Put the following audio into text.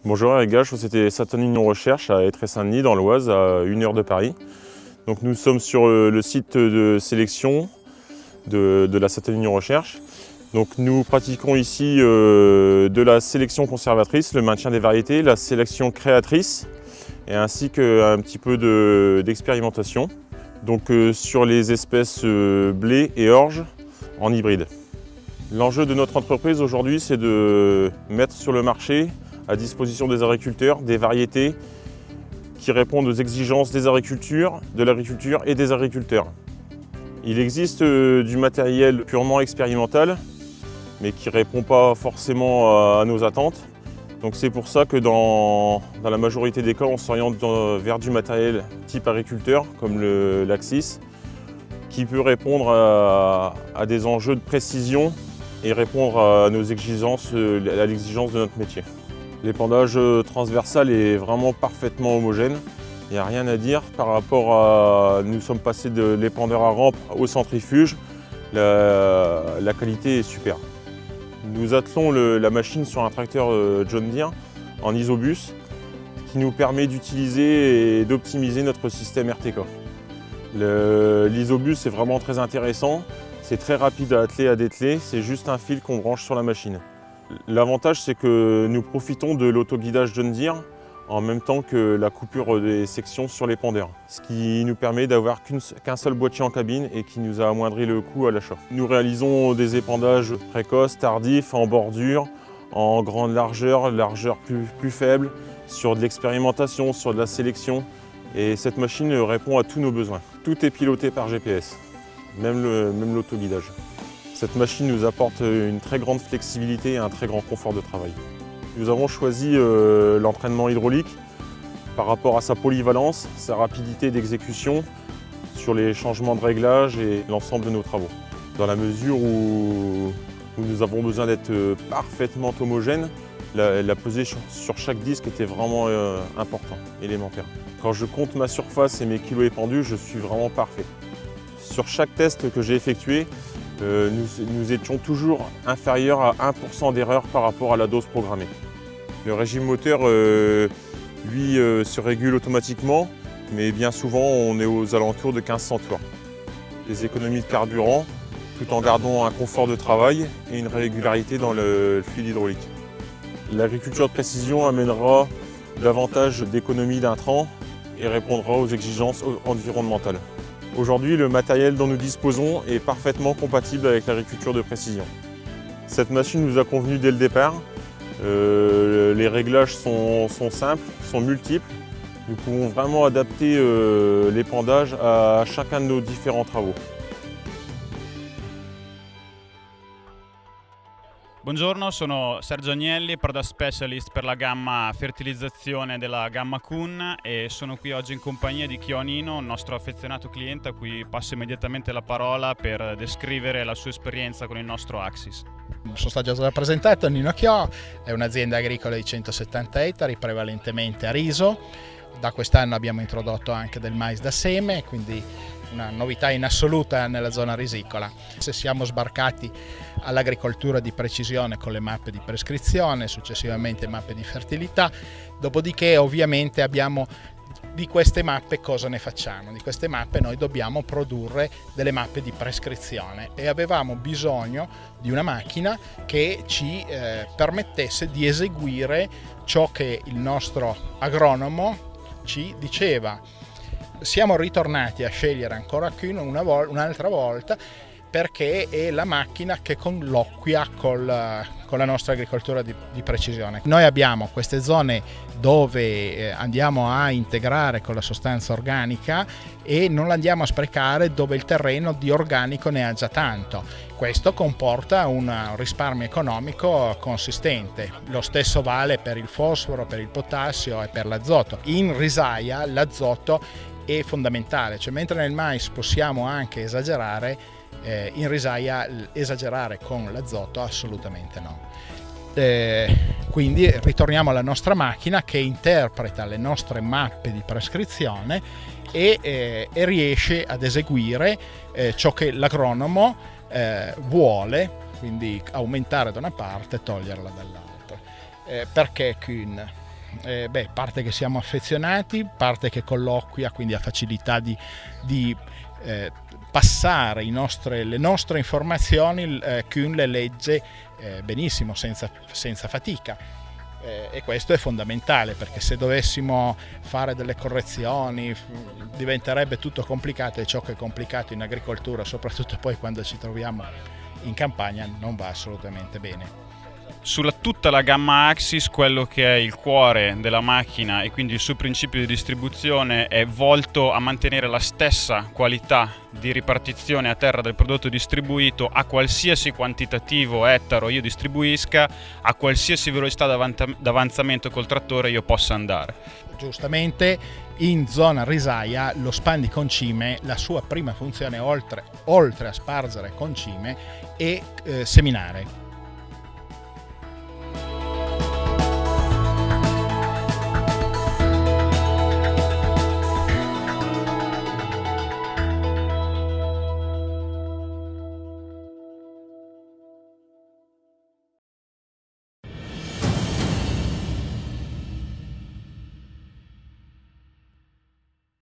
Bonjour Eric Gage, société Saturn Union Recherche à Étré-Saint-Denis dans l'Oise, à 1 heure de Paris. Donc nous sommes sur le site de sélection de la Saturn Union Recherche. Donc nous pratiquons ici de la sélection conservatrice, le maintien des variétés, la sélection créatrice et ainsi qu'un petit peu d'expérimentation. Donc sur les espèces blé et orge en hybride. L'enjeu de notre entreprise aujourd'hui, c'est de mettre sur le marché à disposition des agriculteurs des variétés qui répondent aux exigences des agricultures, de l'agriculture et des agriculteurs. Il existe du matériel purement expérimental, mais qui ne répond pas forcément à nos attentes. Donc c'est pour ça que dans la majorité des cas, on s'oriente vers du matériel type agriculteur, comme l'Axis, qui peut répondre à des enjeux de précision et répondre à nos exigences, à l'exigence de notre métier. L'épandage transversal est vraiment parfaitement homogène. Il n'y a rien à dire par rapport à... Nous sommes passés de l'épandeur à rampe au centrifuge. La qualité est super. Nous attelons la machine sur un tracteur John Deere en isobus qui nous permet d'utiliser et d'optimiser notre système RTK. L'isobus est vraiment très intéressant. C'est très rapide à atteler, à dételer. C'est juste un fil qu'on branche sur la machine. L'avantage, c'est que nous profitons de l'autoguidage John Deere en même temps que la coupure des sections sur l'épandeur, ce qui nous permet d'avoir qu'un seul boîtier en cabine et qui nous a amoindri le coût à l'achat. Nous réalisons des épandages précoces, tardifs, en bordure, en grande largeur, plus faible, sur de l'expérimentation, sur de la sélection. Et cette machine répond à tous nos besoins. Tout est piloté par GPS, même l'autoguidage. Cette machine nous apporte une très grande flexibilité et un très grand confort de travail. Nous avons choisi l'entraînement hydraulique par rapport à sa polyvalence, sa rapidité d'exécution sur les changements de réglage et l'ensemble de nos travaux. Dans la mesure où nous avons besoin d'être parfaitement homogènes, la pesée sur chaque disque était vraiment important, élémentaire. Quand je compte ma surface et mes kilos épandus, je suis vraiment parfait. Sur chaque test que j'ai effectué, nous étions toujours inférieurs à 1% d'erreur par rapport à la dose programmée. Le régime moteur, lui, se régule automatiquement, mais bien souvent on est aux alentours de 1500 tours. Des économies de carburant, tout en gardant un confort de travail et une régularité dans le fluide hydraulique. L'agriculture de précision amènera davantage d'économies d'intrants et répondra aux exigences environnementales. Aujourd'hui, le matériel dont nous disposons est parfaitement compatible avec l'agriculture de précision. Cette machine nous a convenu dès le départ. Les réglages sont simples, sont multiples. Nous pouvons vraiment adapter l'épandage à chacun de nos différents travaux. Buongiorno, sono Sergio Agnelli, Product Specialist per la gamma fertilizzazione della gamma Kuhn e sono qui oggi in compagnia di Chio Nino, un nostro affezionato cliente a cui passo immediatamente la parola per descrivere la sua esperienza con il nostro Axis. Sono stato già presentato, Nino Chio è un'azienda agricola di 170 ettari, prevalentemente a riso. Da quest'anno abbiamo introdotto anche del mais da seme, quindi una novità in assoluta nella zona risicola. Se siamo sbarcati all'agricoltura di precisione con le mappe di prescrizione, successivamente mappe di fertilità, dopodiché ovviamente abbiamo di queste mappe cosa ne facciamo? Di queste mappe noi dobbiamo produrre delle mappe di prescrizione e avevamo bisogno di una macchina che ci permettesse di eseguire ciò che il nostro agronomo ci diceva. Siamo ritornati a scegliere ancora Kuhn un'altra volta perché è la macchina che colloquia con la nostra agricoltura di precisione. Noi abbiamo queste zone dove andiamo a integrare con la sostanza organica e non la andiamo a sprecare dove il terreno di organico ne ha già tanto. Questo comporta un risparmio economico consistente. Lo stesso vale per il fosforo, per il potassio e per l'azoto. In risaia l'azoto è fondamentale, cioè mentre nel mais possiamo anche esagerare, in risaia esagerare con l'azoto assolutamente no. Quindi ritorniamo alla nostra macchina che interpreta le nostre mappe di prescrizione e riesce ad eseguire ciò che l'agronomo vuole, quindi aumentare da una parte e toglierla dall'altra. Perché Kuhn? Parte che siamo affezionati, parte che colloquia, quindi ha facilità di passare le nostre informazioni. Kuhn le legge benissimo, senza fatica. E questo è fondamentale, perché se dovessimo fare delle correzioni diventerebbe tutto complicato, e ciò che è complicato in agricoltura, soprattutto poi quando ci troviamo in campagna, non va assolutamente bene. Sulla tutta la gamma Axis, quello che è il cuore della macchina e quindi il suo principio di distribuzione è volto a mantenere la stessa qualità di ripartizione a terra del prodotto distribuito a qualsiasi quantitativo ettaro io distribuisca, a qualsiasi velocità d'avanzamento col trattore io possa andare. Giustamente in zona risaia lo spandi concime, la sua prima funzione oltre a spargere concime è seminare.